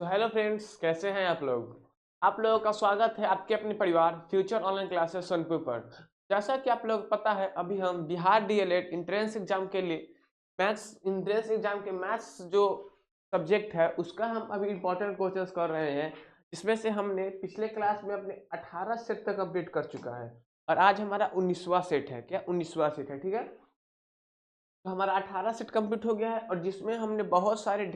तो hello friends, कैसे हैं आप लोग। आप लोगों का स्वागत है आपके अपने परिवार फ्यूचर ऑनलाइन क्लासेस सोनपुर पर। जैसा कि आप लोग पता है, अभी हम बिहार डीएलएड इंट्रेंस एग्जाम के लिए मैथ्स जो सब्जेक्ट है उसका हम अभी इम्पोर्टेंट क्वेश्चंस कर रहे हैं, जिसमें से हमने पिछले क्लास में अपने 18 सेट तक कंप्लीट कर चुका है और आज हमारा 19वां सेट है। क्या 19वां सेट है? ठीक है। तो हमारा 18 सेट कंप्लीट हो गया है और जिसमें हमने बहुत सारे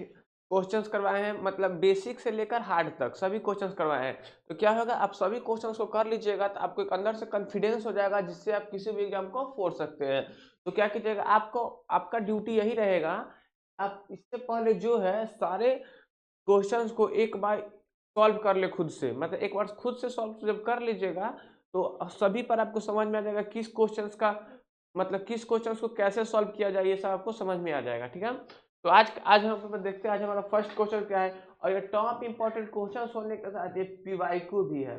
क्वेश्चंस करवाए हैं, मतलब बेसिक से लेकर हार्ड तक सभी क्वेश्चंस करवाए हैं। तो क्या होगा, आप सभी क्वेश्चंस को कर लीजिएगा तो आपको एक अंदर से कॉन्फिडेंस हो जाएगा, जिससे आप किसी भी एग्जाम को फोड़ सकते हैं। तो क्या कीजिएगा, आपको आपका ड्यूटी यही रहेगा, आप इससे पहले जो है सारे क्वेश्चंस को एक बार सॉल्व कर ले खुद से, मतलब एक बार खुद से सॉल्व जब कर लीजिएगा तो सभी पर आपको समझ में आ जाएगा किस क्वेश्चंस का, मतलब किस क्वेश्चंस को कैसे सॉल्व किया जाए, ये सब आपको समझ में आ जाएगा। ठीक है। तो आज आज हम देखते हैं आज हमारा फर्स्ट क्वेश्चन क्या है। और ये टॉप इंपॉर्टेंट क्वेश्चन होने के साथ ये पीवाईक्यू भी है,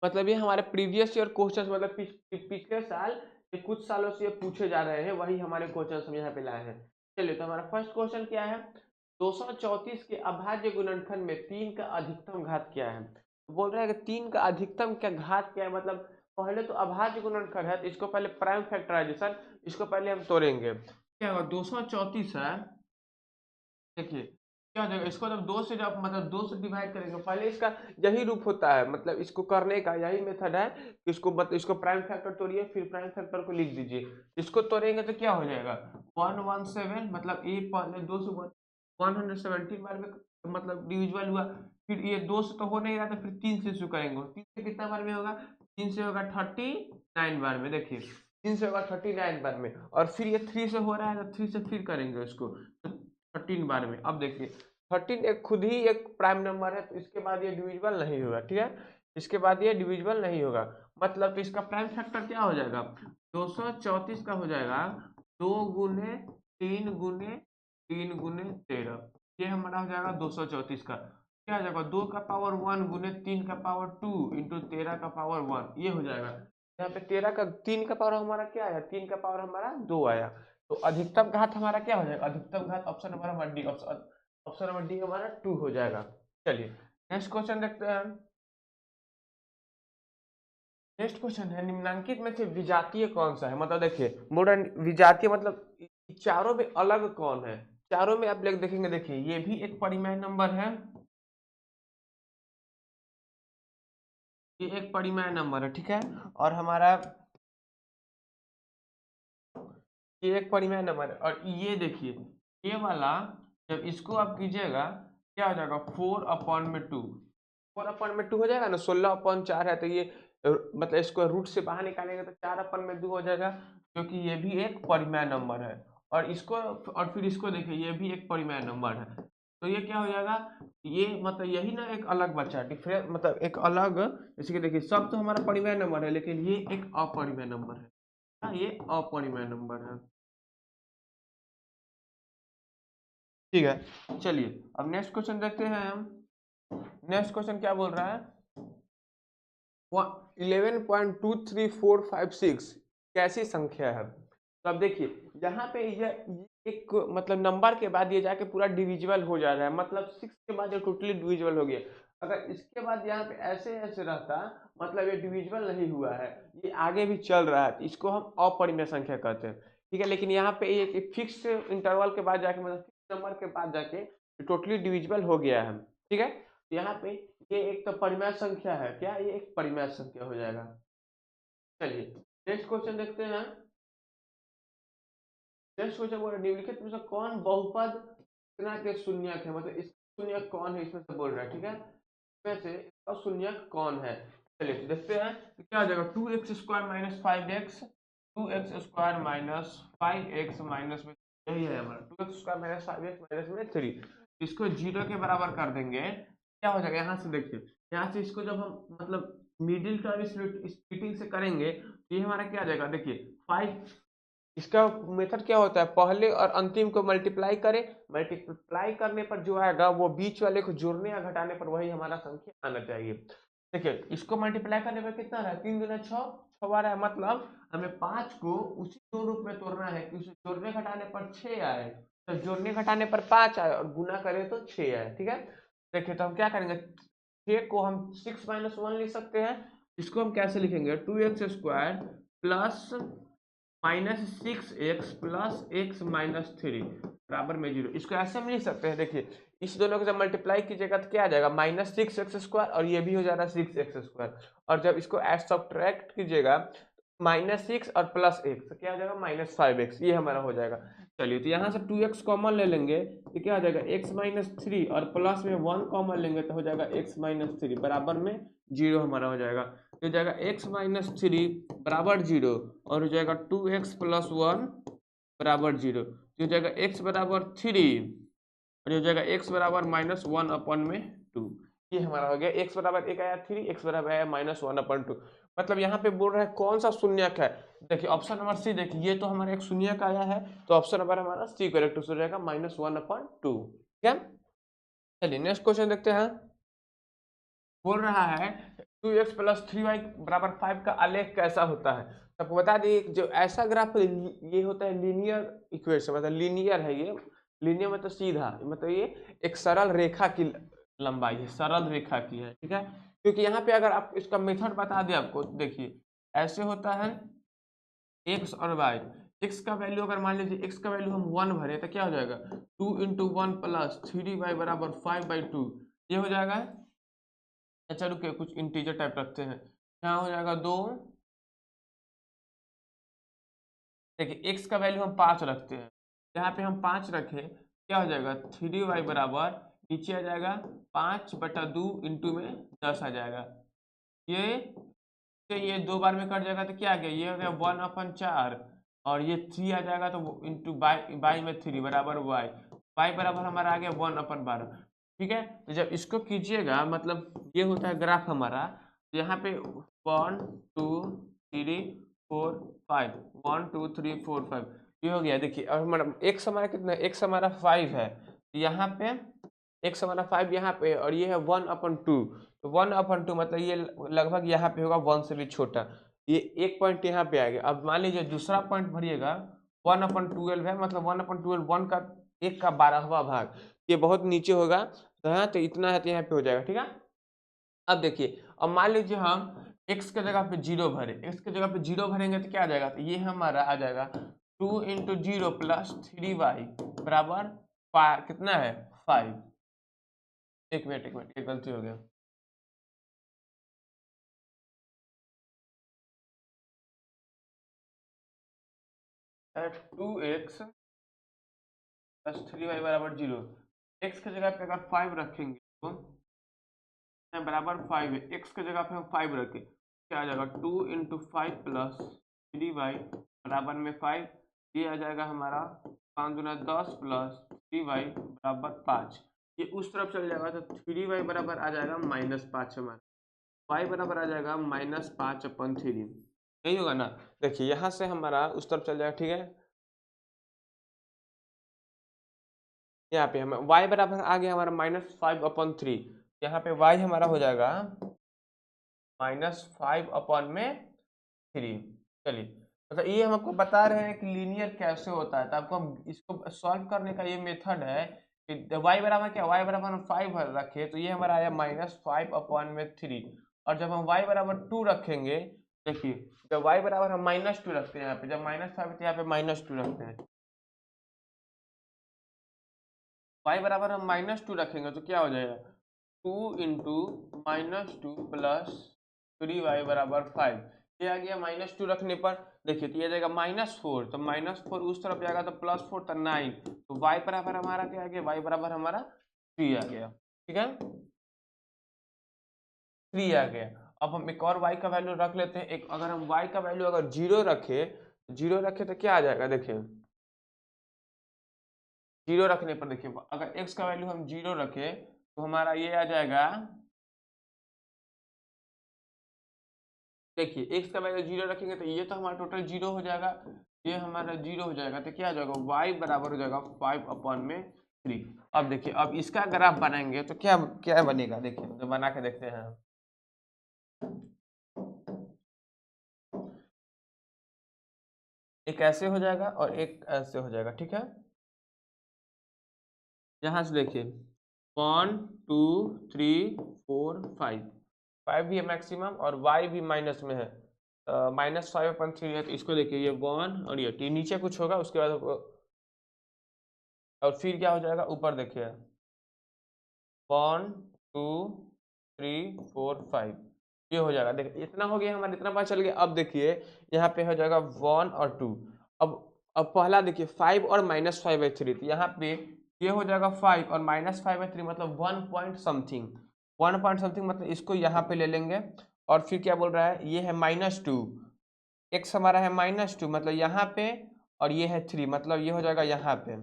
मतलब ये हमारे प्रीवियस ईयर क्वेश्चंस, मतलब पिछले साल ये कुछ सालों से ये पूछे जा रहे हैं, वही हमारे क्वेश्चंस हम यहाँ पे लाए हैं। चलिए, तो हमारा फर्स्ट क्वेश्चन क्या है। 234 के अभाज्य गुणनखंड में 3 का अधिकतम घात क्या है। तो बोल रहा है कि 3 का अधिकतम क्या घात क्या है, मतलब पहले तो अभाज्य गुणनखंड है तो इसको पहले प्राइम फैक्टराइजेशन, इसको पहले हम तोड़ेंगे। क्या होगा, 234 है। देखिए क्या हो जाएगा, इसको जब दो से जब मतलब दो से डिवाइड करेंगे, पहले इसका यही रूप होता है, मतलब इसको करने का यही मेथड है कि इसको इसको प्राइम फैक्टर तोड़िए, फिर प्राइम फैक्टर को लिख दीजिए। इसको तोड़ेंगे तो क्या हो जाएगा, 117, मतलब ए पहले दो से 117 बार में मतलब डिविजिबल हुआ। फिर ये दो से तो हो नहीं रहा, तो फिर तीन से शुरू करेंगे, तीन से कितना बार में होगा, तीन से होगा 39 बार में। देखिए तीन से होगा 39 बार में, और फिर ये थ्री से हो रहा है तो थ्री से फिर करेंगे इसको 13 बार में। अब देखिए 13 एक खुद ही एक प्राइम नंबर है, तो इसके बाद ये डिविजिबल नहीं होगा। ठीक है, इसके बाद ये डिविजिबल नहीं होगा, मतलब तो इसका प्राइम फैक्टर क्या हो जाएगा, 234 का हो जाएगा 2 गुने 3 गुने ये हमारा हो जाएगा 234 का। क्या हो जाएगा, 2 का पावर 1 गुने 3 का पावर 2 इंटू 13 का पावर 1, ये हो जाएगा। यहाँ पे 3 का पावर हमारा क्या आया, 3 का पावर हमारा 2 आया। तो अधिकतम घात हमारा क्या हो जाएगा, अधिकतम घात ऑप्शन हमारा D, option option number D हमारा 2 हो जाएगा। चलिए नेक्स्ट क्वेश्चन देखते हैं। नेक्स्ट क्वेश्चन है, निम्नांकित में से विजातीय कौन सा है। मतलब देखिए मॉडर्न विजातीय मतलब चारों में अलग कौन है। चारों में आप लोग देखेंगे, देखिए ये भी एक परिमेय नंबर है, ये एक परिमेय नंबर है। ठीक है, और हमारा ये एक परिमेय नंबर है, और ये देखिए ये वाला जब इसको आप कीजिएगा क्या हो जाएगा, 4/2। 4/2 हो जाएगा ना, 16/4 है, तो ये मतलब इसको रूट से बाहर निकालेंगे तो 4/2 हो जाएगा, क्योंकि ये भी एक परिमेय नंबर है। और इसको और फिर इसको देखिए ये भी एक परिमेय नंबर है, तो ये क्या हो जाएगा, ये मतलब यही ना एक अलग बचा डिफरेंट, मतलब एक अलग, जैसे कि देखिए सब तो हमारा परिमेय नंबर है, लेकिन ये एक अपरिमेय नंबर है। हाँ, ये अपरिमेय नंबर है। ठीक है, चलिए अब नेक्स्ट क्वेश्चन देखते हैं हम। नेक्स्ट क्वेश्चन क्या बोल रहा है, 11.23456 कैसी संख्या है। तो अब देखिए यहाँ पे ये एक मतलब नंबर के बाद ये जाके पूरा डिविजिबल हो जा रहा है, मतलब 6 के बाद ये टोटली डिविजिबल हो गया। अगर इसके बाद यहाँ पे ऐसे ऐसे रहता, मतलब ये डिविजिबल नहीं हुआ है, ये आगे भी चल रहा है, तो इसको हम अपरिमेय संख्या कहते हैं। ठीक है, लेकिन यहाँ पे एक फिक्स इंटरवल के बाद जाके, मतलब फिक्स नंबर के बाद जाके टोटली डिविजिबल हो गया है। ठीक है, तो यहाँ पे ये एक तो परिमेय संख्या है, क्या ये एक परिमेय संख्या हो जाएगा। चलिए नेक्स्ट क्वेश्चन देखते हैं। नेक्स्ट क्वेश्चन बोल रहा है, निम्नलिखित में से कौन बहुपद संरचना के शून्यक है, मतलब इसका शून्यक कौन है, इसमें से बोल रहा है। ठीक है, इसमें से इसका शून्यक कौन है। चलिए तो देखते हैं तो क्या हो जाएगा, 2x² - 5x में यही है हमारा 2x² - 5x - 3, इसको जीरो के बराबर कर देंगे, क्या हो जाएगा, यहाँ से देखिए यहाँ से इसको जब हम मतलब मिडिल टर्म स्प्लिटिंग से करेंगे तो ये हमारा क्या आ जाएगा, देखिए 5, इसका मेथड क्या होता है, पहले और अंतिम को मल्टीप्लाई करें, मल्टीप्लाई करने पर जो आएगा वो बीच वाले को जोड़ने या घटाने पर वही हमारा संख्या आना चाहिए। देखिए इसको मल्टीप्लाई करने पर कितना रहा, 3 दूना 6, 6 आ रहा है, मतलब हमें 5 को उसी दो रूप में तोड़ना है कि उसे जोड़ने घटाने पर 6 आए। तो जोड़ने घटाने पर 5 आए और गुना करें तो 6 आए, ठीक है। देखिए तो हम क्या करेंगे, 6 को हम 6 माइनस 1 लिख सकते हैं। इसको हम कैसे लिखेंगे, 2x² plus minus 6x plus x minus 3 बराबर में 0। इसको ऐसे हम लिख सकते हैं, देखिए इस दोनों को जब मल्टीप्लाई कीजिएगा तो क्या आ जाएगा, -6x² और ये भी हो जा रहा है 6x²। और जब इसको सब्ट्रैक्ट कीजिएगा -6 और प्लस x तो क्या हो जाएगा, -5x, ये हमारा हो जाएगा। चलिए तो यहाँ से 2x कॉमन ले लेंगे तो क्या हो जाएगा, x माइनस 3 और प्लस में 1 कॉमन लेंगे तो हो जाएगा x माइनस 3 बराबर में 0 हमारा हो जाएगा। तो हो जाएगा x माइनस 3 बराबर 0 और हो जाएगा 2x प्लस 1 बराबर 0। तो हो जाएगा x बराबर 3 और हो जाएगा x बराबर -1 अपन में 2। ये हमारा हो गया, x बराबर 1 आया 3, x बराबर आया -1/2। मतलब यहाँ पे बोल रहा है कौन सा शून्यक है। देखिए ऑप्शन नंबर सी, देखिए ये तो हमारा एक शून्यक आया है, तो ऑप्शन नंबर हमारा सी करेक्ट हो जाएगा, -1/2। ठीक है, चलिए नेक्स्ट क्वेश्चन देखते हैं। बोल रहा है 2x प्लस 3y बराबर 5 का आलेख कैसा होता है। तो आपको बता दी, जो ऐसा ग्राफ ये होता है लीनियर इक्वेशन, मतलब लीनियर है ये। लीनियर मतलब सीधा, मतलब ये एक सरल रेखा की लंबाई है, सरल रेखा की है, ठीक है। क्योंकि यहाँ पे अगर आप इसका मेथड बता दें आपको, देखिए ऐसे होता है x और y। x का वैल्यू अगर मान लीजिए x का वैल्यू हम 1 भरे तो क्या हो जाएगा, 2 × 1 प्लस 3y बराबर 5/2, ये हो जाएगा। अच्छा रुकिए, कुछ इंटीजर टाइप रखते हैं, यहाँ हो जाएगा 2। देखिए x का वैल्यू हम 5 रखते हैं, यहाँ पे हम 5 रखें क्या हो जाएगा, 3y बराबर नीचे आ जाएगा 5/2 इंटू में 10 आ जाएगा। ये 2 बार में कट जाएगा तो क्या आ गया, ये हो गया 1/4 और ये 3 आ जाएगा तो इंटू बाई में 3 बराबर y बराबर हमारा आ गया 1/12। ठीक है, तो जब इसको कीजिएगा मतलब ये होता है ग्राफ हमारा, तो यहाँ पे 1 2 3 4 5, 1 2 3 4 5 ये हो गया। देखिए और हमारा x हमारा कितना है, x हमारा 5 है, यहाँ पे x हमारा 5 यहाँ पे और ये है 1/2। तो 1/2 मतलब ये लगभग यहाँ पे होगा 1 से भी छोटा, ये एक पॉइंट यहाँ पे आ गया। अब मान लीजिए दूसरा पॉइंट भरिएगा 1/12 है, मतलब 1/12 1 का 1 का 12वां भाग, ये बहुत नीचे होगा, तो यहाँ तो इतना है तो यहाँ पे हो जाएगा। ठीक है, अब देखिए अब मान लीजिए हम x के जगह पे 0 भरे, x के जगह पे 0 भरेंगे तो क्या आ जाएगा, तो ये हमारा आ जाएगा 2 × 0 प्लस 3y बराबर कितना है 5। एक मिनट एक गलती हो गया, 2x प्लस 3y बराबर 0। x की जगह पे अगर 5 रखेंगे तो बराबर 5 है, x की जगह पे हम 5 रखें क्या आ जाएगा, 2 × 5 प्लस 3y बराबर में 5। ये आ जाएगा हमारा 5 × 10 प्लस 3y बराबर 5। ये उस तरफ चल जाएगा तो 3y बराबर आ जाएगा -5 हमारा, y बराबर आ जाएगा -5/3। यही होगा ना। देखिए यहाँ से हमारा उस तरफ चल जाएगा, ठीक है। यहाँ पे हम y बराबर आ गया हमारा -5/3, यहाँ पे y हमारा हो जाएगा -5/3। चलिए मतलब ये हम आपको बता रहे हैं कि लीनियर कैसे होता है, तो आपको हम इसको सॉल्व करने का ये मेथड है कि y बराबर क्या, y बराबर हम 5 रखे तो ये हमारा आया -5/3। और जब हम y बराबर 2 रखेंगे, देखिए जब y बराबर हम -2 रखते हैं, यहाँ पे जब -5 तो यहाँ पे -2 रखते हैं, y बराबर हम -2 रखेंगे तो क्या हो जाएगा, 2 × -2 प्लस 3y बराबर 5। ये आ गया -2 रखने पर, देखिए तो ये जाएगा -4, तो -4 उस तरफ जाएगा तो +4 तो 9, तो y बराबर हमारा क्या आ गया, y बराबर हमारा 3 आ गया। ठीक है, 3 आ गया। अब हम एक और y का वैल्यू रख लेते हैं, एक अगर हम y का वैल्यू अगर 0 रखे तो क्या आ जाएगा, देखिए 0 रखने पर देखिए अगर x का वैल्यू हम 0 रखे तो हमारा ये आ जाएगा, देखिए x का वैल्यू 0 रखेंगे तो ये तो हमारा टोटल 0 हो जाएगा, ये हमारा 0 हो जाएगा, तो क्या हो जाएगा, y बराबर हो जाएगा 5/3। अब देखिए अब इसका ग्राफ बनाएंगे तो क्या क्या बनेगा, देखिए तो बना के देखते हैं। एक ऐसे हो जाएगा और एक ऐसे हो जाएगा, ठीक है। यहाँ से देखिए 1 2 3 4 5, 5 भी है मैक्सिमम और y भी माइनस में है, -5/3 है, तो इसको देखिए ये 1 और ये नीचे कुछ होगा उसके बाद और फिर क्या हो जाएगा ऊपर देखिए 1 2 3 4 5, ये हो जाएगा। देखिए इतना हो गया हमारा, इतना पता चल गया। अब देखिए यहाँ पे हो जाएगा 1 और 2। अब पहला देखिए 5 और -5/3, तो यहाँ पे ये हो जाएगा 5 और -5/3 मतलब 1 पॉइंट समथिंग, 1 पॉइंट समथिंग मतलब इसको यहाँ पे ले लेंगे। और फिर क्या बोल रहा है, ये है -2, x हमारा है -2 मतलब यहाँ पे, और ये है 3 मतलब ये हो जाएगा यहाँ पे।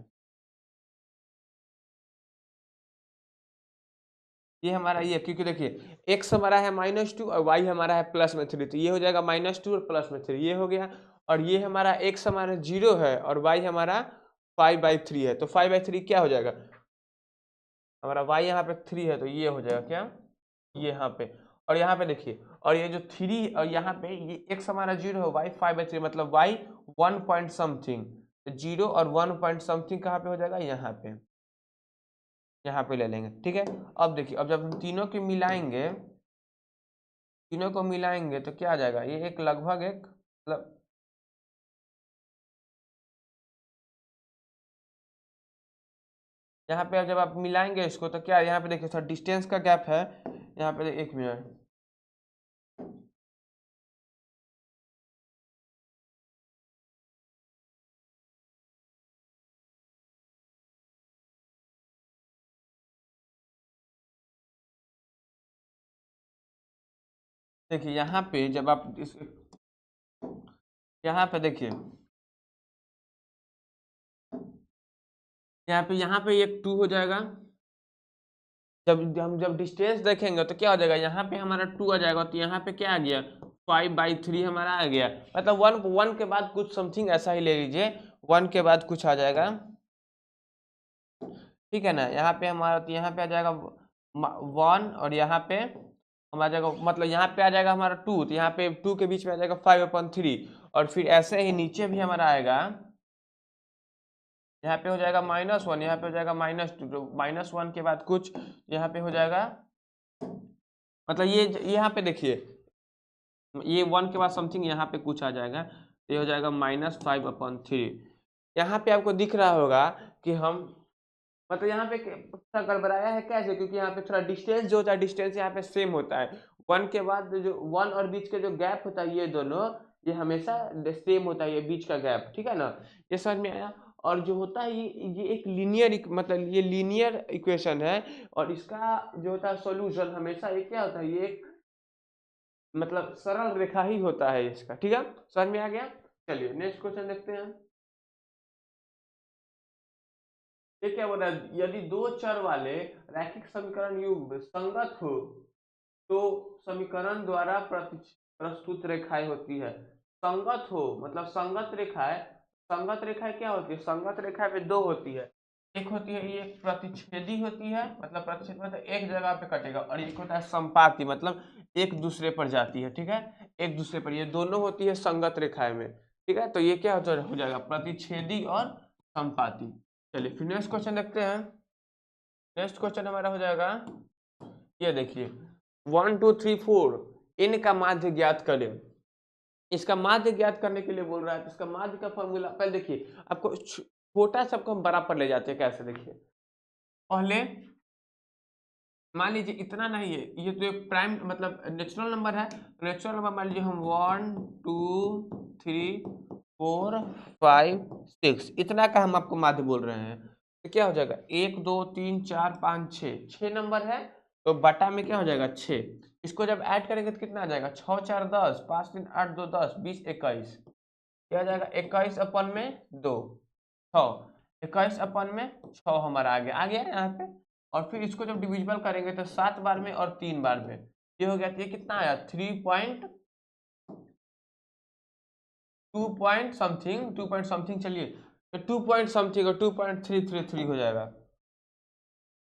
ये हमारा ये, क्योंकि देखिए x हमारा है -2 और y हमारा है +3, तो ये हो जाएगा -2 और +3, ये हो गया। और ये हमारा x हमारा 0 है और y हमारा 5/3 है, तो 5/3 क्या हो जाएगा हमारा, y यहाँ पे 3 है तो ये हो जाएगा क्या, ये यहाँ पे। और यहाँ पे देखिए, और ये जो 3 और यहाँ पे ये x हमारा 0 है, y 5/3 मतलब y 1 पॉइंट समथिंग, 0 और 1 पॉइंट समथिंग कहाँ पे हो जाएगा, यहाँ पे ले लेंगे। ठीक है, अब देखिए अब जब हम तीनों के मिलाएंगे, तीनों को मिलाएंगे तो क्या आ जाएगा, ये एक लगभग एक मतलब यहाँ पे जब आप मिलाएंगे इसको तो क्या, यहाँ पे देखिए सर डिस्टेंस का गैप है, यहाँ पे 1 मिनट, देखिए यहाँ पे जब आप यहाँ पे देखिए यहाँ पे एक 2 हो जाएगा। जब डिस्टेंस देखेंगे तो क्या हो जाएगा, यहाँ पे हमारा 2 आ जाएगा, तो यहाँ पे क्या आ गया 5/3 हमारा आ गया, मतलब 1 के बाद कुछ समथिंग ऐसा ही ले लीजिए, 1 के बाद कुछ आ जाएगा। ठीक है ना, यहाँ पे हमारा, तो यहाँ पे आ जाएगा 1 और यहाँ पे हम आ जाएगा, मतलब यहाँ पे आ जाएगा हमारा 2, तो यहाँ पे 2 के बीच में आ जाएगा 5/3। और फिर ऐसे ही नीचे भी हमारा आएगा, यहाँ पे हो जाएगा -1, यहाँ पे हो जाएगा -2, तो -1 के बाद कुछ यहाँ पे हो जाएगा, मतलब ये यहाँ पे देखिए ये 1 के बाद समथिंग यहाँ पे कुछ आ जाएगा, तो ये हो जाएगा -5/3। यहाँ पे आपको दिख रहा होगा कि हम मतलब यहाँ पे थोड़ा गड़बड़ाया है, कैसे, क्योंकि यहाँ पे थोड़ा डिस्टेंस जो होता है, डिस्टेंस यहाँ पे सेम होता है, 1 के बाद जो 1 और बीच के जो गैप होता है ये दोनों, ये हमेशा सेम होता है, ये बीच का गैप। ठीक है ना, ये समझ में आया। और जो होता है ये एक लीनियर मतलब ये लीनियर इक्वेशन है, और इसका जो होता है सॉल्यूशन हमेशा ये क्या होता है, ये एक मतलब सरल रेखा ही होता है इसका। ठीक है, समझ में आ गया। चलिए नेक्स्ट क्वेश्चन देखते हैं। ये क्या बोल रहा है, यदि दो चर वाले रैखिक समीकरण युग्म संगत हो तो समीकरण द्वारा प्रस्तुत रेखाएं होती है। संगत हो मतलब संगत रेखाएं, संगत रेखाएं क्या होती है, संगत रेखाएं पे दो होती है, एक होती है ये प्रतिच्छेदी होती है, मतलब प्रतिच्छेद मतलब एक जगह पे कटेगा, और एक होता है संपाती मतलब एक दूसरे पर जाती है। ठीक है, एक दूसरे पर, ये दोनों होती है संगत रेखाएं में। ठीक है, तो ये क्या हो जाएगा, प्रतिच्छेदी और संपाती। चलिए फिर नेक्स्ट क्वेश्चन देखते हैं। नेक्स्ट क्वेश्चन हमारा हो जाएगा, ये देखिए 1 2 3 4 इनका माध्य ज्ञात करें। इसका माध्य ज्ञात करने के लिए बोल रहा है, तो इसका माध्य का फॉर्मूला पहले देखिए, आपको छोटा सबको हम बड़ा पर ले जाते हैं, कैसे देखिए, पहले मान लीजिए इतना नहीं है, ये तो एक प्राइम मतलब नेचुरल नंबर है, तो नेचुरल नंबर मान लीजिए हम 1 2 3 4 5 6 इतना का हम आपको माध्य बोल रहे हैं, तो क्या हो जाएगा 1 2 3 4 5 6 नंबर है, तो बटा में क्या हो जाएगा 6, इसको जब ऐड करेंगे तो कितना आ जाएगा 6 4 10 5 3 8 2 10 20 21, क्या आ जाएगा 21 में 2 6, 21 में 6 हमारा आ गया यहाँ पे। और फिर इसको जब डिविजिबल करेंगे तो 7 बार में और 3 बार में, ये हो गया, तो ये कितना आया 2 पॉइंट समथिंग, 2 पॉइंट समथिंग, चलिए तो 2 पॉइंट समथिंग और 2.333 हो जाएगा,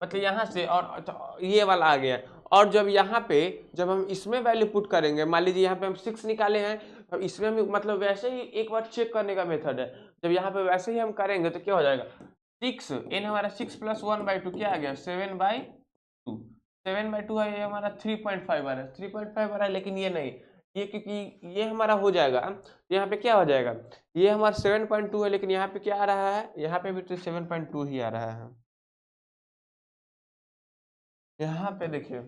मतलब यहाँ से, और तो ये वाला आ गया। और जब यहाँ पे जब हम इसमें वैल्यू पुट करेंगे, मान लीजिए यहाँ पे हम 6 निकाले हैं, अब इसमें भी मतलब वैसे ही एक बार चेक करने का मेथड है, जब यहाँ पे वैसे ही हम करेंगे तो क्या हो जाएगा 6 n हमारा 6 प्लस 1/2 क्या आ गया 7/2। 7/2 है, ये हमारा 3.5 आ रहा है, 3.5 आ रहा है, लेकिन ये नहीं, ये क्योंकि ये हमारा हो जाएगा, यहाँ पे क्या हो जाएगा, ये हमारा 7.2 है, लेकिन यहाँ पे क्या आ रहा है, यहाँ पे भी तो 7.2 ही आ रहा है। यहाँ पे देखिए,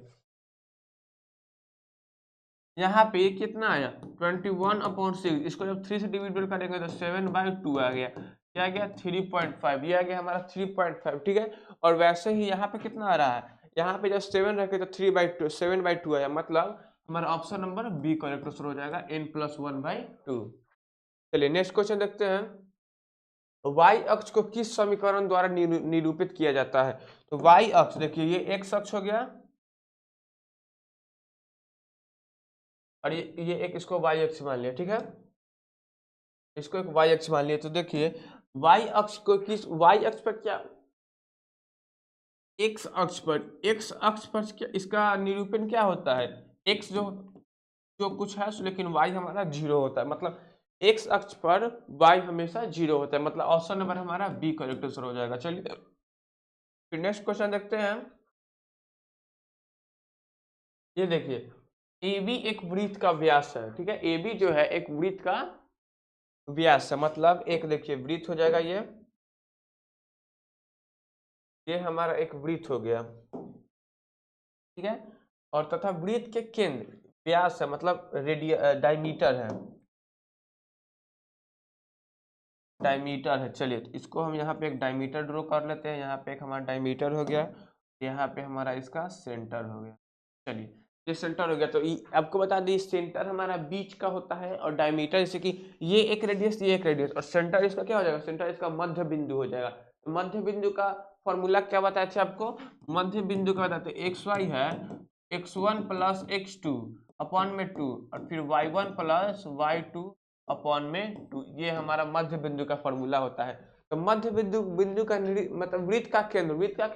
यहाँ पे ये कितना आया 21/6, इसको जब 3 से डिवाइड करेंगे तो 7/2 आ गया, क्या आ गया 3.5, ये आ गया हमारा 3.5, ठीक है। और वैसे ही यहाँ पे कितना आ रहा है, यहाँ पे जब 7 रखे तो 3/2 7/2 आया, मतलब हमारा option number B correct answer हो जाएगा n+1/2। चलिए नेक्स्ट क्वेश्चन देखते हैं, y अक्ष को किस समीकरण द्वारा निरूपित किया जाता है। तो y अक्ष देखिए, ये x अक्ष हो गया, और ये एक इसको y अक्ष मान लिया, ठीक है, इसको एक y अक्ष मान लिया। तो देखिए y अक्ष को किस, y अक्ष पर क्या, x अक्ष पर, x अक्ष पर क्या, इसका निरूपण क्या होता है, x जो जो कुछ है, लेकिन y हमारा 0 होता है, मतलब x अक्ष पर y हमेशा 0 होता है, मतलब ऑप्शन नंबर हमारा बी करेक्ट आंसर हो जाएगा। चलिए फिर नेक्स्ट क्वेश्चन देखते हैं, ये देखिए AB एक वृत्त का व्यास है, ठीक है, AB जो है एक वृत्त का व्यास है, मतलब एक देखिए वृत्त हो जाएगा, ये हमारा एक वृत्त हो गया, ठीक है, और तथा वृत्त के केंद्र व्यास है, मतलब डायमीटर है, डायमीटर है। चलिए तो इसको हम यहाँ पे एक डायमीटर ड्रॉ कर लेते हैं, यहाँ पे एक हमारा डायमीटर हो गया, यहाँ पे हमारा इसका सेंटर हो गया। चलिए ये सेंटर हो गया, तो आपको बता दी सेंटर हमारा बीच का होता है, और डायमीटर जैसे कि ये एक रेडियस, ये एक रेडियस, और सेंटर इसका क्या हो जाएगा, सेंटर इसका मध्य बिंदु हो जाएगा। तो मध्य बिंदु का फॉर्मूला क्या बताया थे आपको, मध्य बिंदु का बताते xy है x1 प्लस x2 अपॉन में 2, और फिर y1 प्लस y2 अपॉन में 2, ये हमारा मध्य बिंदु का फॉर्मूला होता है। तो मध्य बिंदु बिंदु का मतलब वृत्त का केंद्र, वृत्त का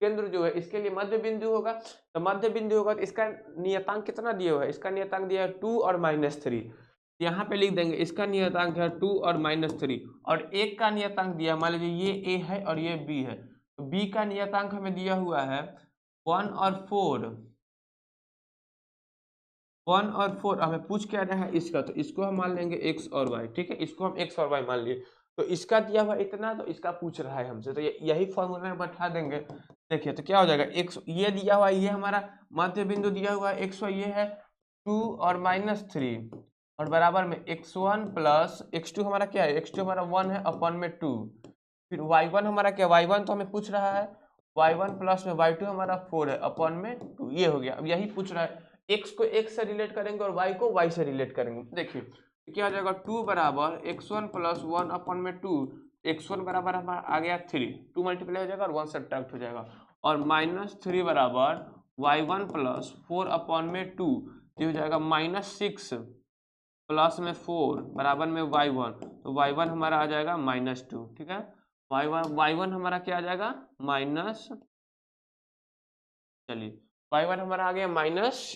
केंद्र जो है इसके लिए मध्य बिंदु होगा, तो मध्य बिंदु होगा, तो इसका नियतांक कितना दिया हुआ है, इसका नियतांक दिया है 2 और -3, यहाँ पे लिख देंगे इसका नियतांक है 2 और -3, और एक का नियतांक दिया, मान लीजिए ये a है और ये b है, तो b का नियतांक हमें दिया हुआ है 1 और 4, 1 और 4 हमें पूछ क्या रहा है इसका, तो इसको हम मान लेंगे x और y, ठीक है, इसको हम x और y मान लिए, तो इसका दिया हुआ इतना, तो इसका पूछ रहा है हमसे, तो यही फॉर्मूला में बैठा देंगे। देखिए तो क्या हो जाएगा, x ये दिया हुआ है, ये हमारा मध्य बिंदु दिया हुआ है, x y ये है 2 और -3, और बराबर में x1 प्लस x2 हमारा क्या है, x2 हमारा 1 है अपॉन में 2, फिर y1 हमारा क्या, y1 तो हमें पूछ रहा है, y1 प्लस में y2 हमारा 4 है अपॉन में 2, ये हो गया। अब यही पूछ रहा है, x को x से रिलेट करेंगे और y को y से रिलेट करेंगे। देखिए क्या हो जाएगा, 2 बराबर x1 प्लस 1 अपॉन में 2, x1 बराबर हमारा आ गया 3, 2 मल्टीप्लाई हो जाएगा और 1 सब्ट्रैक्ट हो जाएगा, और -3 बराबर y1 प्लस 4 अपॉन में 2, ये हो जाएगा -6 प्लस में 4 बराबर में y1, तो y1 हमारा आ जाएगा -2, ठीक है, y1 हमारा क्या आ जाएगा माइनस, चलिए y1 हमारा आ गया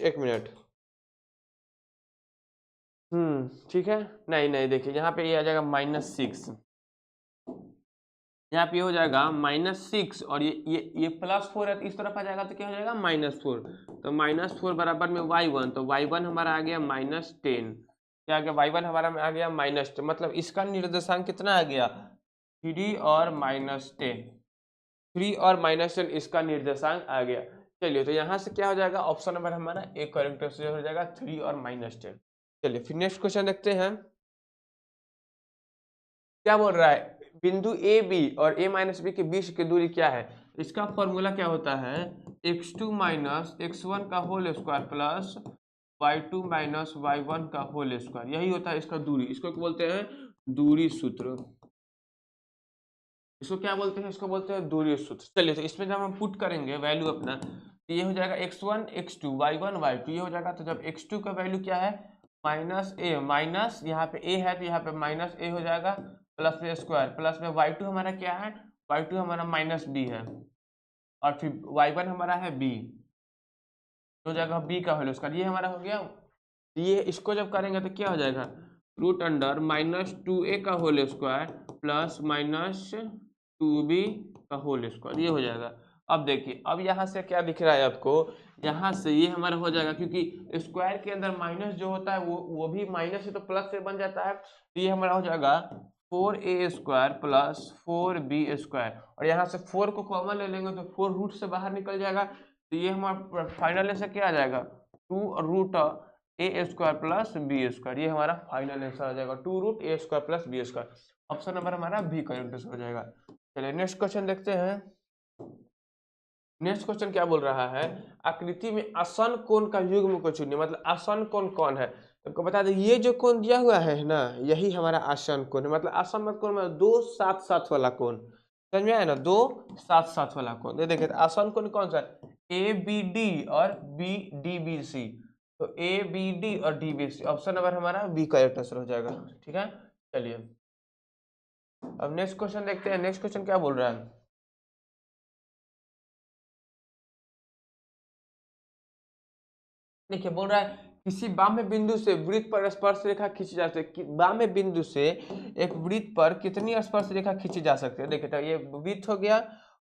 एक मिनट, ठीक है, नहीं नहीं देखिए यहाँ पे ये आ जाएगा -6, यहाँ पे हो जाएगा -6, और ये +4 है, तो इस तरफ आ जाएगा तो क्या हो जाएगा -4, तो -4 बराबर में y1, तो y1 हमारा आ गया -10, क्या आ गया, y1 हमारा में आ गया -10, मतलब इसका निर्देशांक कितना आ गया 3 और -10, 3 और -10 इसका निर्देशांक आ गया। चलिए तो यहाँ से क्या हो जाएगा, ऑप्शन नंबर हमारा एक करेक्ट आंसर हो जाएगा 3 और -10। चलिए फिर नेक्स्ट क्वेश्चन देखते हैं, क्या बोल रहा है, बिंदु ए बी और a माइनस बी के बीच की दूरी क्या है, इसका फॉर्मूला क्या होता है, x2 माइनस x1 का whole square plus y2 minus y1 का होल स्क्वायर, यही होता है इसका दूरी, इसको क्या बोलते हैं दूरी सूत्र, इसको क्या बोलते हैं, इसको बोलते हैं दूरी सूत्र। चलिए तो इसमें जब हम पुट करेंगे वैल्यू अपना, तो ये हो जाएगा x1 x2 y1 y2, ये हो जाएगा, तो जब x2 का वैल्यू क्या है -a, माइनस यहाँ पे a है तो यहाँ पे -a हो जाएगा, प्लस a स्क्वायर, प्लस में y2 हमारा क्या है, y2 हमारा -b है, और फिर y1 हमारा है b, तो जगह b का होल स्क्वायर, ये हमारा हो गया, ये इसको जब करेंगे तो क्या हो जाएगा √(-2a का होल स्क्वायर प्लस 2b का होल स्क्वायर, ये हो जाएगा। अब देखिए, अब यहाँ से क्या दिख रहा है आपको, यहाँ से ये हमारा हो जाएगा, क्योंकि स्क्वायर के अंदर माइनस जो होता है वो भी माइनस से तो प्लस से बन जाता है, तो ये हमारा हो जाएगा 4a² प्लस 4b², और यहाँ से 4 को कॉमन ले लेंगे तो 4 रूट से बाहर निकल जाएगा, तो ये हमारा फाइनल आंसर क्या आ जाएगा, 2√a² प्लस b², ये हमारा फाइनल आंसर आ जाएगा, 2√a² plus b²। Option number हमारा बी करेक्ट आंसर हो जाएगा। चलिए नेक्स्ट क्वेश्चन देखते हैं। नेक्स्ट क्वेश्चन क्या बोल रहा है, आकृति में आसन कोण का युग्म को चुनिए, मतलब आसन कोण कौन है, आपको बता दें ये जो कोण दिया हुआ है ना, यही हमारा आसन कोण है, मतलब आसन कोण में 2 7 7 वाला कोण, समझ में आया ना, 2 7 7 वाला कोण। ये देखिए आसन कोण कौन सा है, ए बी डी और बी डी बी सी, तो ए बी डी और D B C, option number हमारा बी करेक्ट आंसर हो जाएगा। ठीक है, चलिए अब नेक्स्ट क्वेश्चन देखते हैं। नेक्स्ट क्वेश्चन क्या बोल रहा है, देखिए बोल रहा है किसी बाह्य बिंदु से वृत्त पर स्पर्श रेखा खींची जा सकती है, बाह्य बिंदु से एक वृत्त पर कितनी स्पर्श रेखा खींची जा सकती है। देखिए तो ये वृत्त हो गया,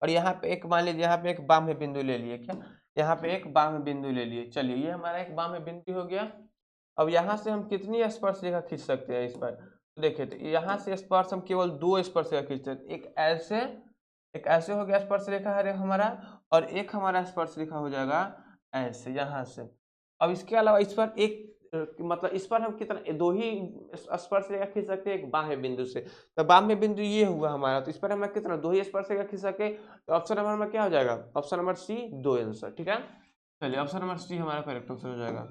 और यहाँ पे एक मान लीजिए यहाँ पे एक बाह्य बिंदु ले लिए, क्या यहाँ पे एक बाह्य बिंदु ले लिए, चलिए ये हमारा एक बाह्य बिंदु हो गया। अब यहाँ से हम कितनी स्पर्श रेखा खींच सकते हैं इस पर, तो देखिए तो यहाँ से स्पर्श हम केवल 2 स्पर्श रेखा खींचते हैं, एक ऐसे हो गया स्पर्श रेखा है हमारा, और एक हमारा स्पर्श रेखा हो जाएगा ऐसे यहाँ से। अब इसके अलावा इस पर एक मतलब इस पर हम कितना 2 ही स्पर्श रेखा खींच सकते हैं एक बाह्य बिंदु से, तो बाह्य बिंदु ये हुआ हमारा, तो इस पर हम कितना 2 ही स्पर्श रेखा खींच सके, तो ऑप्शन नंबर में क्या हो जाएगा, ऑप्शन नंबर सी 2 आंसर। ठीक है, चलिए ऑप्शन नंबर सी हमारा करेक्ट आंसर हो जाएगा।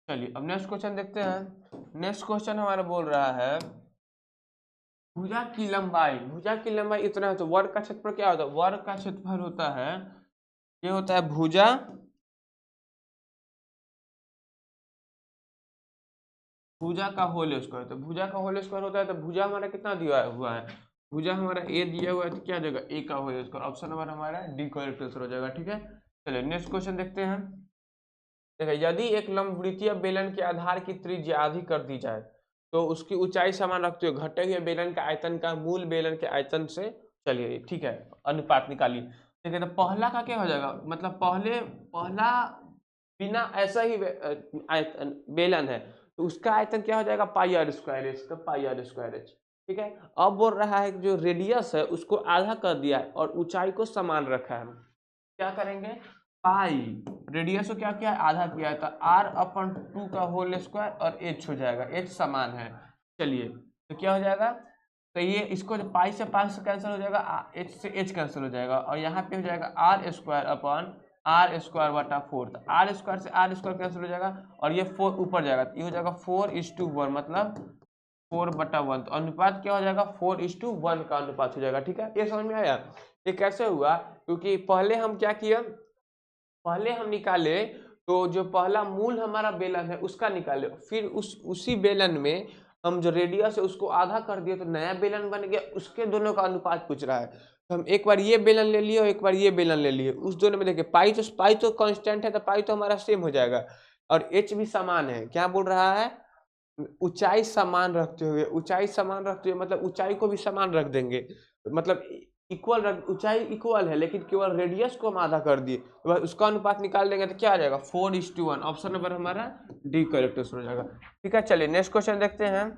चलिए अब नेक्स्ट क्वेश्चन देखते हैं। नेक्स्ट क्वेश्चन हमारा बोल रहा है भुजा की लंबाई इतना है, तो वर्ग का क्षेत्रफल क्या होता है, वर्ग का क्षेत्रफल होता है, ये होता है भुजा का होल स्क्वायर, तो भुजा का होल स्क्वायर होता है, तो भुजा हमारा कितना दिया हुआ है, भुजा हमारा ए दिया हुआ है, तो क्या जगह ए का होल स्क्वायर, ऑप्शन नंबर हमारा डी करेक्ट आंसर हो जाएगा। ठीक है, चलिए नेक्स्ट क्वेश्चन देखते हैं। देखिए यदि एक लंबवृत्तीय बेलन के आधार की त्रिज्या आधी कर दी जाए तो उसकी ऊंचाई समान रखते हुए घटे हुए बेलन का आयतन का मूल बेलन के आयतन से, चलिए ठीक है, अनुपात निकालिए। देखिए तो पहला का क्या हो जाएगा, मतलब पहला बिना ऐसा ही आयतन बेलन है, तो उसका आयतन क्या हो जाएगा पाई आर स्क्वायर एच, तो पाई आर स्क्वायर एच। ठीक है, अब बोल रहा है कि जो रेडियस है उसको आधा कर दिया है और ऊंचाई को समान रखा है, क्या करेंगे, पाई रेडियस को क्या किया है आधा किया है, तो r/2 का होल स्क्वायर और h हो जाएगा, h समान है। चलिए तो क्या हो जाएगा, तो ये इसको पाई से कैंसिल हो जाएगा, h से h कैंसिल हो जाएगा, और यहाँ पे हो जाएगा r² / r²/4, तो r² से r² कैंसिल हो जाएगा, और ये 4 ऊपर जाएगा, तो ये हो जाएगा 4:1, मतलब 4/1, तो अनुपात क्या हो जाएगा 4:1 का अनुपात हो जाएगा। ठीक है, ये समझ में आया, ये कैसे हुआ, क्योंकि पहले हम क्या किया, पहले हम निकाले तो जो पहला मूल हमारा बेलन है उसका निकाले, फिर उसी बेलन में हम जो रेडियस है उसको आधा कर दिए, तो नया बेलन बन गया, उसके दोनों का अनुपात पूछ रहा है, तो हम एक बार ये बेलन ले लिए और एक बार ये बेलन ले लिए, उस दोनों में देखिए पाई तो कांस्टेंट है, तो पाई तो हमारा सेम हो जाएगा, और एच भी समान है, क्या बोल रहा है, ऊंचाई समान रखते हुए, ऊंचाई समान रखते हुए मतलब ऊंचाई को भी समान रख देंगे, मतलब इक्वल रख, ऊंचाई इक्वल है लेकिन केवल रेडियस को हम आधा कर दिए, तो बस उसका अनुपात निकाल देंगे तो क्या आ जाएगा 4:1, ऑप्शन नंबर हमारा डी करेक्ट हो जाएगा। ठीक है, चलिए नेक्स्ट क्वेश्चन देखते हैं।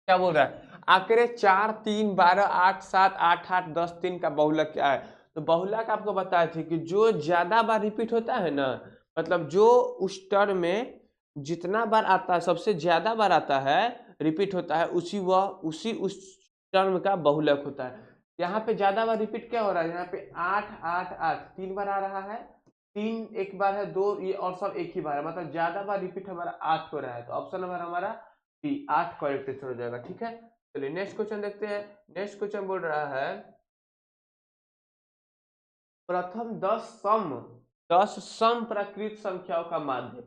क्या बोल रहा है, आंकड़े 4 3 12 8 7 8 8 10 3 का बहुलक क्या है, तो बहुलक आपको बताए थे कि जो ज्यादा बार रिपीट होता है ना, मतलब जो उस टर्म में जितना बार आता है सबसे ज्यादा बार आता है रिपीट होता है, उसी उस टर्म का बहुलक होता है। यहाँ पे ज्यादा बार रिपीट क्या हो रहा है, यहाँ पे 8 8 8 3 बार आ रहा है, 3 एक बार है, 2 ये और सब एक ही बार है, मतलब ज्यादा बार रिपीट हमारा 8 हो रहा है, तो ऑप्शन नंबर हमारा 8 करेक्ट आंसर हो जाएगा। ठीक है, चलिए नेक्स्ट क्वेश्चन देखते हैं। नेक्स्ट क्वेश्चन बोल रहा है प्रथम 10 सम प्राकृत संख्याओं का माध्य,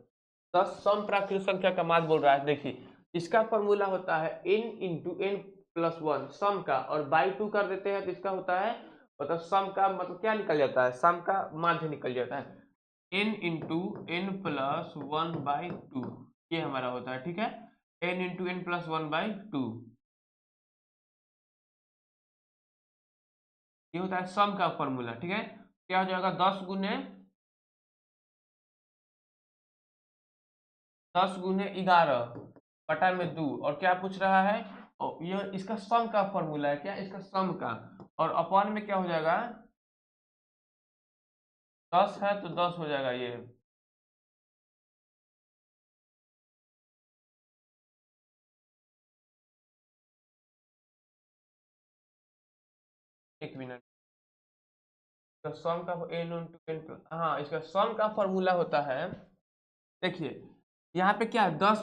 10 सम प्राकृत संख्या का माध्य बोल रहा है। देखिए इसका फॉर्मूला होता है n × n+1 सम का, और बाई 2 कर देते हैं तो इसका होता है मतलब सम का मतलब क्या निकल जाता है, सम का माध्य निकल जाता है। n इंटू एन प्लस 1/2 ये हमारा होता है, ठीक है। n इंटू एन प्लस 1/2 ये होता है सम का फॉर्मूला, ठीक है। क्या हो जाएगा 10 गुने 11 बटा में 2 और क्या पूछ रहा है, और ये इसका सम का फॉर्मूला है, क्या इसका सम का, और अपॉन में क्या हो जाएगा 10 है तो 10 हो जाएगा ये। एक मिनट, तो सम का एन इंटू एन, हाँ इसका सम का फॉर्मूला होता है, देखिए यहाँ पे क्या है 10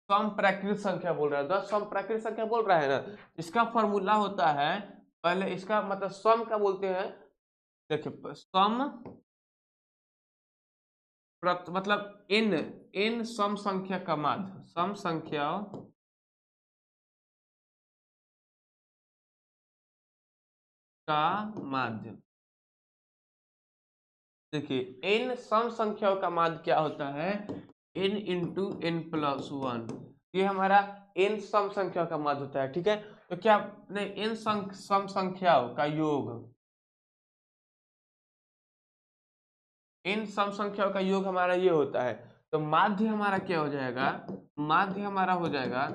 सम प्राकृत संख्या बोल रहा है, 10 सम प्राकृत संख्या बोल रहा है ना, इसका फॉर्मूला होता है, पहले इसका मतलब सम का बोलते हैं, देखिए सम मतलब एन सम संख्या का माध्य, सम संख्या का माध्य। देखिए एन सम संख्याओं का माध्य क्या होता है, एन इंटू एन प्लस 1, ये हमारा एन सम संख्या का माध्य होता है, ठीक है। तो क्या नहीं, एन सम संख्याओं का योग, इन सम संख्याओं का योग हमारा ये होता है, तो माध्य हमारा क्या हो जाएगा, माध्य हमारा हो जाएगा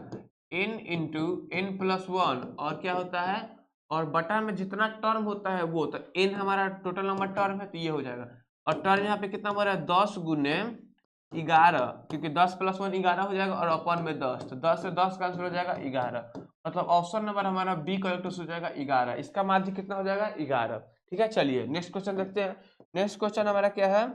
n इंटू एन प्लस 1, और क्या होता है, और बटा में जितना टर्म होता है वो, तो n हमारा टोटल नंबर टर्म है तो ये हो जाएगा, और टर्म यहाँ पे कितना बन रहा है 10 गुने 11, क्योंकि 10 प्लस 1 11 हो जाएगा, और अपन में 10, तो 10 से 10 कैंसिल हो जाएगा 11, मतलब ऑप्शन नंबर हमारा बी करेक्ट हो जाएगा 11, इसका माध्य कितना हो जाएगा 11, ठीक है। चलिए नेक्स्ट क्वेश्चन देखते हैं। नेक्स्ट क्वेश्चन हमारा क्या है,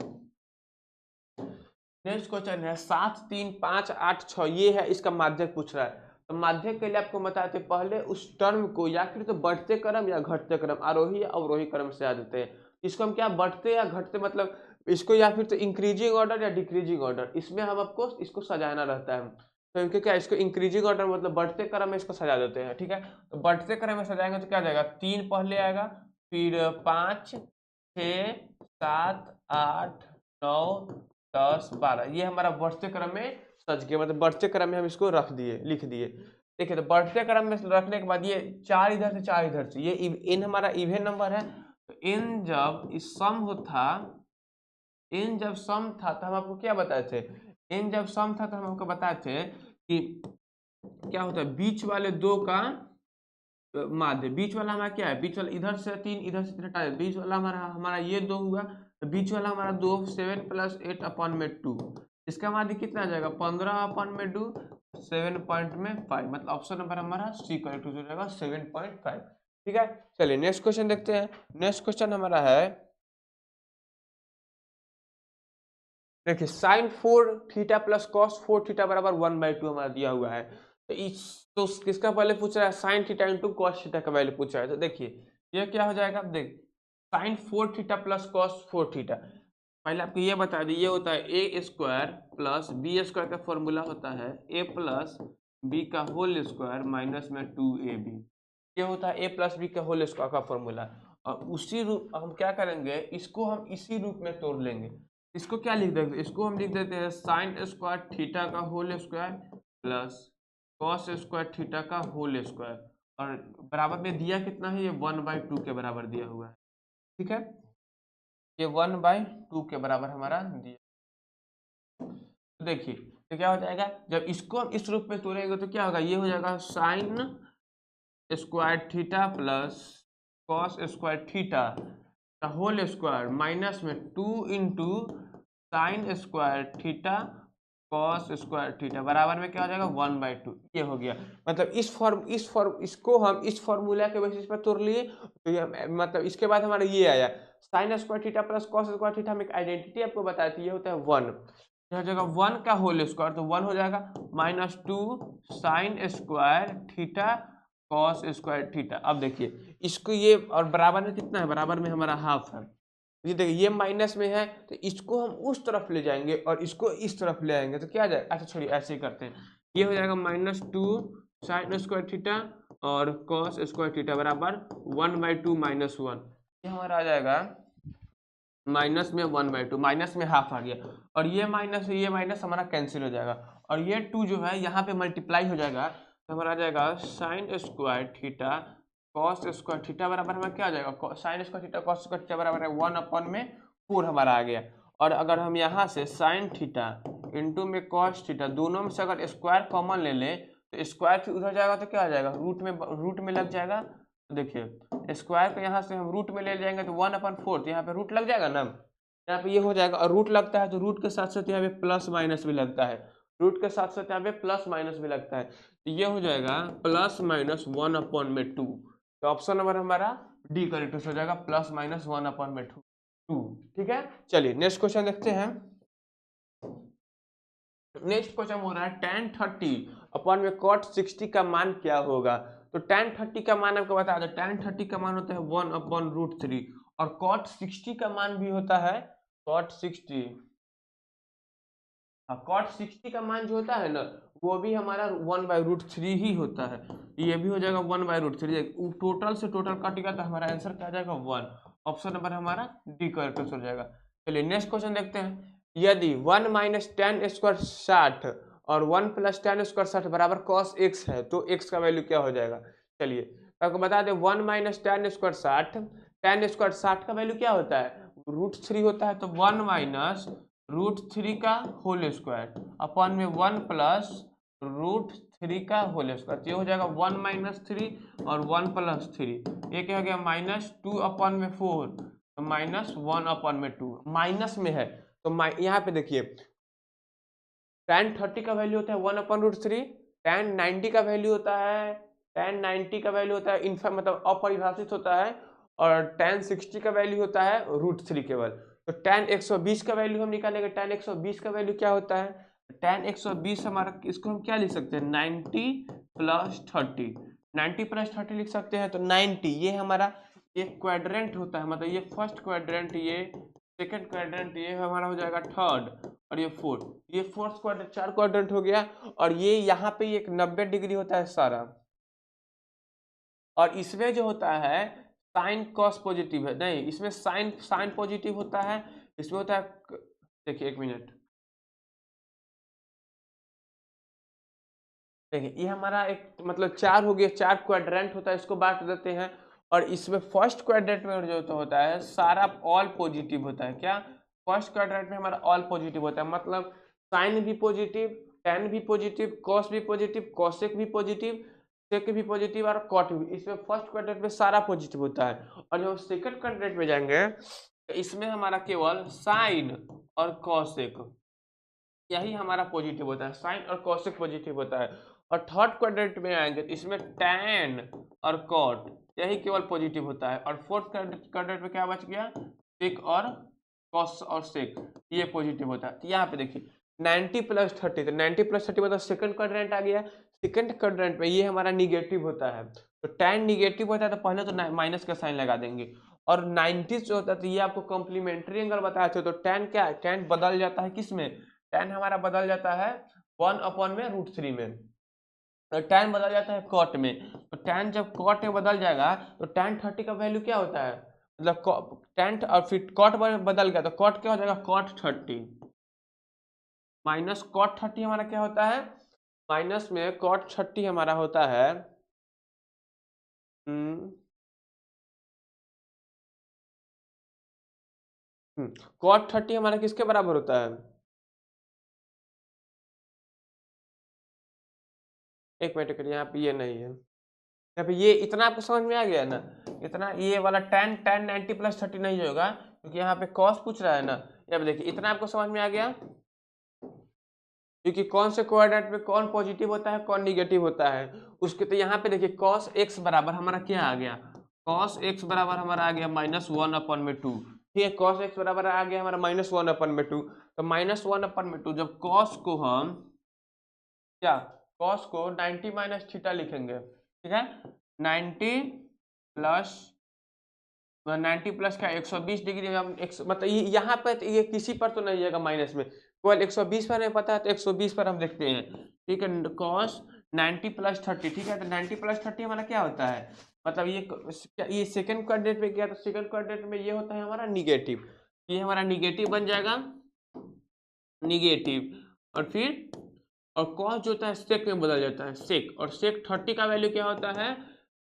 नेक्स्ट क्वेश्चन है 7 3 5 8 6, ये है इसका माध्यक पूछ रहा है। तो माध्यक के लिए आपको बताते पहले उस टर्म को या फिर तो बढ़ते क्रम या घटते क्रम, आरोही या अवरोही क्रम से आ देते हैं। इसको हम क्या बढ़ते या घटते, मतलब इसको या फिर तो इंक्रीजिंग ऑर्डर या डिक्रीजिंग ऑर्डर, इसमें हम आपको इसको सजाना रहता है। तो इनके क्या, इसको इंक्रीजिंग ऑर्डर मतलब बढ़ते क्रम में इसको सजा देते हैं, ठीक है। तो बढ़ते क्रम में सजाएंगे तो क्या जाएगा, 3 पहले आएगा, फिर 5 6 7 8 9 10 12, ये हमारा बढ़ते क्रम में सज गया, मतलब बढ़ते क्रम में हम इसको रख दिए, लिख दिए। देखिए तो बढ़ते क्रम में रखने के बाद ये 4 इधर से 4 इधर से, ये इन हमारा इवन नंबर है, तो इन जब इस सम होता, इन जब सम था तो हम आपको क्या बताए थे, इन जब सम था तो हम आपको बताए थे कि क्या होता है, बीच वाले दो का माध्य, बीच वाला हमारा क्या है, बीच वाला इधर से 3 इधर से 3 हटा दे, बीच वाला हमारा हमारा ये 2 हुआ, तो बीच वाला हमारा 2 7 प्लस 8 अपन में 2, इसका माध्य कितना आ जाएगा 15 अपन में 2 7.5, मतलब ऑप्शन नंबर हमारा सी करेक्ट हो जाएगा 7.5, ठीक है। चलिए नेक्स्ट क्वेश्चन देखते हैं। नेक्स्ट क्वेश्चन हमारा है, देखिए sine 4 theta plus cos 4 theta बराबर 1/2 हमारा दिया हुआ है, तो इस तो किसका पहले पूछ रहा है, sine theta into cos theta का वैल्यू पूछ रहा है, तो देखिए ये क्या हो जाएगा, अब देख sine 4 theta plus cos 4 theta, पहले आपको ये बता दी, ये होता है a square plus b square का फॉर्मूला होता है ए प्लस बी का होल स्क्वायर माइनस में 2ab, ये होता है ए प्लस बी का होल स्क्वायर का फॉर्मूला, और उसी रूप हम क्या करेंगे, इसको हम इसी रूप में तोड़ लेंगे, इसको क्या लिख देंगे, इसको हम लिख देते हैं साइन स्क्वायर थीटा का whole square plus cos square theta का होल स्क्वायर, और बराबर में दिया कितना है, ये 1/2 के बराबर दिया हुआ है, ठीक है, ये 1/2 के बराबर हमारा दिया। तो देखिए तो क्या हो जाएगा, जब इसको हम इस रूप में तोड़ेंगे तो क्या होगा, ये हो जाएगा sign square theta plus cos square theta का होल स्क्वायर माइनस में 2 into sine square theta cos square theta बराबर में क्या हो जाएगा 1/2, ये हो गया। मतलब इस फॉर्म इसको हम इस फॉर्मूला के बेसिस पर तोड़ लिए, तो ये मतलब इसके बाद हमारा ये आया sign square theta plus cos square theta में एक आइडेंटिटी आपको बताई थी, ये होता है 1, यह हो जाएगा 1 का होल स्क्वायर, तो 1 हो जाएगा minus 2 sign square theta cos square theta. अब देखिए इसको ये, और बराबर में कितना है, बराबर में हमारा हाफ है, ये देखिए ये माइनस में है, तो इसको हम उस तरफ ले जाएंगे और इसको इस तरफ ले आएंगे, तो क्या आ जाएगा, अच्छा छोड़िए ऐसे ही करते हैं, ये हो जाएगा -2 साइन स्क्वायर थीटा और कॉस स्क्वायर थीटा बराबर 1/2 -1, ये हमारा आ जाएगा माइनस में 1/2, माइनस में हाफ आ गया, और ये माइनस हमारा कैंसिल हो जाएगा, और ये 2 जो है यहाँ पे मल्टीप्लाई हो जाएगा, तो हमारा आ जाएगा sign square theta cos square theta बराबर हमारा क्या आ जाएगा, sign square theta cos square theta बराबर है 1/4 हमारा आ गया। और अगर हम यहाँ से साइन थीटा इंटू में कॉस थीटा, दोनों में से अगर स्क्वायर कॉमन ले ले तो स्क्वायर फिर उधर जाएगा तो क्या आ जाएगा, रूट में लग जाएगा। तो देखिए स्क्वायर को यहाँ से हम रूट में ले जाएंगे तो 1/4, यहाँ पे रूट लग जाएगा ना, यहाँ पे ये हो जाएगा, और रूट लगता है तो रूट के साथ साथ यहाँ पे प्लस माइनस भी लगता है, रूट के साथ साथ यहाँ पे प्लस माइनस भी लगता है, तो ये हो जाएगा +-1/2। तो ऑप्शन नंबर हमारा डी करेक्ट हो जाएगा, +-1/2। ठीक है, चलिए नेक्स्ट क्वेश्चन देखते हैं। नेक्स्ट क्वेश्चन हो रहा है tan 30/cot 60 का मान क्या होगा। तो tan 30 का मान आपको बता दो, tan 30 का मान होता है 1/√3, और cot 60 का मान भी होता है cot 60। हाँ, cot 60 का मान जो होता है ना, वो भी हमारा 1/√3 ही होता है, ये भी हो जाएगा 1/√3। टोटल से टोटल काटेगा तो हमारा आंसर क्या आ जाएगा 1। ऑप्शन नंबर हमारा डी करेक्ट हो जाएगा। चलिए नेक्स्ट क्वेश्चन देखते हैं। यदि 1 - tan स्क्वायर 60 और 1 + tan स्क्वायर 60 बराबर cos x है, तो x का वैल्यू क्या हो जाएगा। चलिए आपको बता दें, 1 - tan स्क्वायर 60, tan स्क्वायर 60 का वैल्यू क्या होता है, √3 होता है, तो 1 - √3 का होल स्क्वायर अपन में 1 + √3 का होल स्क्वायर, तो ये हो जाएगा 1 - 3 और 1 + 3, ये क्या हो गया -2/4, तो -1/2 माइनस में है। तो यहाँ पे देखिए tan 30 का वैल्यू होता है 1/√3, tan 90 का वैल्यू होता है, tan 90 का वैल्यू होता है मतलब अपरिभाषित होता है, और tan 60 का वैल्यू होता है √3 केवल। तो tan 120 का वैल्यू हम निकालेंगे, tan 120 का वैल्यू क्या होता है, tan 120 हमारा, इसको हम क्या लिख सकते हैं 90 + 30, 90 + 30 लिख सकते हैं। तो 90 ये हमारा एक क्वाड्रेंट होता है, मतलब ये फर्स्ट क्वाड्रेंट, ये सेकंड क्वाड्रेंट, ये हमारा हो जाएगा थर्ड, और ये फोर्थ, ये फोर्थ क्वाड्रेंट, 4 क्वाड्रेंट हो गया। और ये यहाँ पे एक 90 डिग्री होता है सारा, और इसमें जो होता है साइन कॉस पॉजिटिव है, नहीं इसमें साइन साइन पॉजिटिव होता है, इसमें होता है, देखिए 1 मिनट, देखिए ये हमारा एक मतलब 4 हो गया, 4 क्वाड्रेंट होता है, इसको बांट देते हैं। और इसमें फर्स्ट क्वाड्रेंट में जो तो होता है सारा ऑल पॉजिटिव होता है, क्या फर्स्ट क्वाड्रेंट में हमारा ऑल पॉजिटिव होता है, मतलब साइन भी पॉजिटिव, टेन भी पॉजिटिव, कॉस भी पॉजिटिव, कॉसेक भी पॉजिटिव, सेक भी पॉजिटिव, और कॉट भी, इसमें फर्स्ट क्वाड्रेंट में सारा पॉजिटिव होता है। और जब सेकंड क्वाड्रेंट में जाएंगे तो इसमें हमारा केवल साइन और कॉसेक यही हमारा पॉजिटिव होता है, साइन और कॉसेक पॉजिटिव होता है। और थर्ड क्वाड्रेंट में आएंगे तो इसमें टैन और कॉट यही केवल पॉजिटिव होता है। और फोर्थ क्वाड्रेंट में क्या बच गया, सेक और कॉस और सेक, ये पॉजिटिव होता है। तो यहाँ पे देखिए 90 + 30, तो 90 + 30 मतलब सेकंड क्वाड्रेंट आ गया। सेकंड क्वाड्रेंट में ये हमारा निगेटिव होता है, तो टैन निगेटिव होता है तो पहले तो माइनस का साइन लगा देंगे। और 90 जो होता है तो ये आपको कॉम्प्लीमेंट्री एंगल बताया था, तो टैन क्या है, टैन बदल जाता है किसमें, टैन हमारा बदल जाता है 1/√3 में, तो टैन बदल जाता है कॉट में। तो टैन जब कॉट में बदल जाएगा तो टैन 30 का वैल्यू क्या होता है, मतलब टैन और फिर कॉट बदल गया तो कॉट क्या हो जाएगा कॉट 30 माइनस कॉट 30 हमारा क्या होता है, माइनस में कॉट 30 हमारा होता है कॉट 30 हमारा किसके बराबर होता है, एक मिनट करिए, यहाँ पे ये नहीं है, यहाँ पे ये इतना आपको समझ में आ गया ना, इतना ये वाला tan 90 + 30 नहीं होगा, क्योंकि यहाँ पे cos पूछ रहा है ना। यहाँ पे देखिए इतना आपको समझ में आ गया, क्योंकि कौन से कोऑर्डिनेट में कौन पॉजिटिव होता है कौन निगेटिव होता है उसके। तो यहाँ पे देखिए cos x बराबर हमारा क्या आ गया, cos x बराबर हमारा आ गया -1/2। ठीक है, cos x बराबर आ गया हमारा -1/2, तो -1/2 जब cos को हम क्या, cos को 90 - थीटा लिखेंगे, ठीक है, 90 प्लस 90 प्लस का 120 डिग्री, हम मतलब ये यहाँ पर ये किसी पर तो नहीं जाएगा माइनस में, केवल 120 पर हमें पता है, तो 120 पर हम देखते हैं। ठीक है, cos 90 + 30, ठीक है, तो 90 + 30 हमारा क्या होता है, मतलब ये सेकंड क्वाड्रेंट में गया तो सेकंड क्वाड्रेंट में ये होता है हमारा निगेटिव। ये हमारा निगेटिव बन जाएगा, निगेटिव, और फिर और कॉस जो होता है सेक में बदल जाता है, सेक, और सेक 30 का वैल्यू क्या होता है,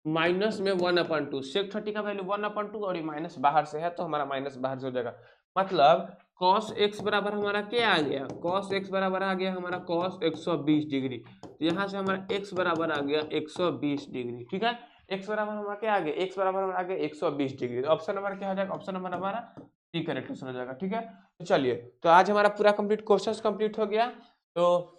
माइनस में 1/2, सेक 30 का वैल्यू 1/2, और ये माइनस बाहर से है तो हमारा माइनस बाहर से हो जाएगा। मतलब cos x बराबर हमारा क्या आ गया, cos x बराबर आ गया हमारा cos 120 डिग्री। तो यहाँ से हमारा x बराबर आ गया 120 डिग्री। ठीक है, x बराबर हमारा क्या आ गया, x बराबर हमारा आ गया 120 डिग्री। तो ऑप्शन नंबर क्या हो जाएगा, ऑप्शन नंबर हमारा डी करेक्ट आंसर हो जाएगा। ठीक है, तो चलिए, तो आज हमारा पूरा कंप्लीट क्वेश्चंस कंप्लीट हो गया। तो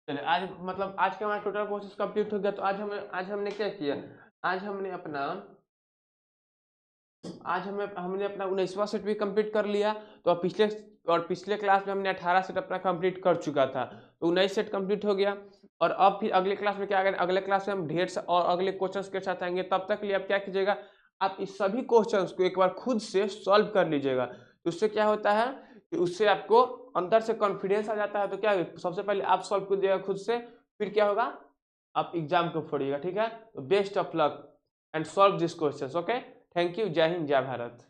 चलिए, आज मतलब आज का हमारा टोटल कोर्सेज कंप्लीट हो गया। तो आज हमने क्या किया, आज हमने अपना आज हमने अपना 19वां सेट भी कंप्लीट कर लिया। तो अब पिछले क्लास में हमने 18 सेट अपना कंप्लीट कर चुका था, तो 19 सेट कंप्लीट हो गया। और अब फिर अगले क्लास में क्या आएगा, अगले क्लास में हम ढेर सा और अगले क्वेश्चंस के साथ आएंगे। तब तक के लिए आप क्या कीजिएगा, आप इस सभी क्वेश्चंस को एक बार खुद से सॉल्व कर लीजिएगा। तो उससे क्या होता है कि उससे आपको अंदर से कॉन्फिडेंस आ जाता है। तो क्या सबसे पहले आप सॉल्व कीजिएगा खुद से, फिर क्या होगा, आप एग्जाम को फोड़िएगा। ठीक है, तो best of luck and solve this questions. Okay, thank you, जय हिंद, जय भारत।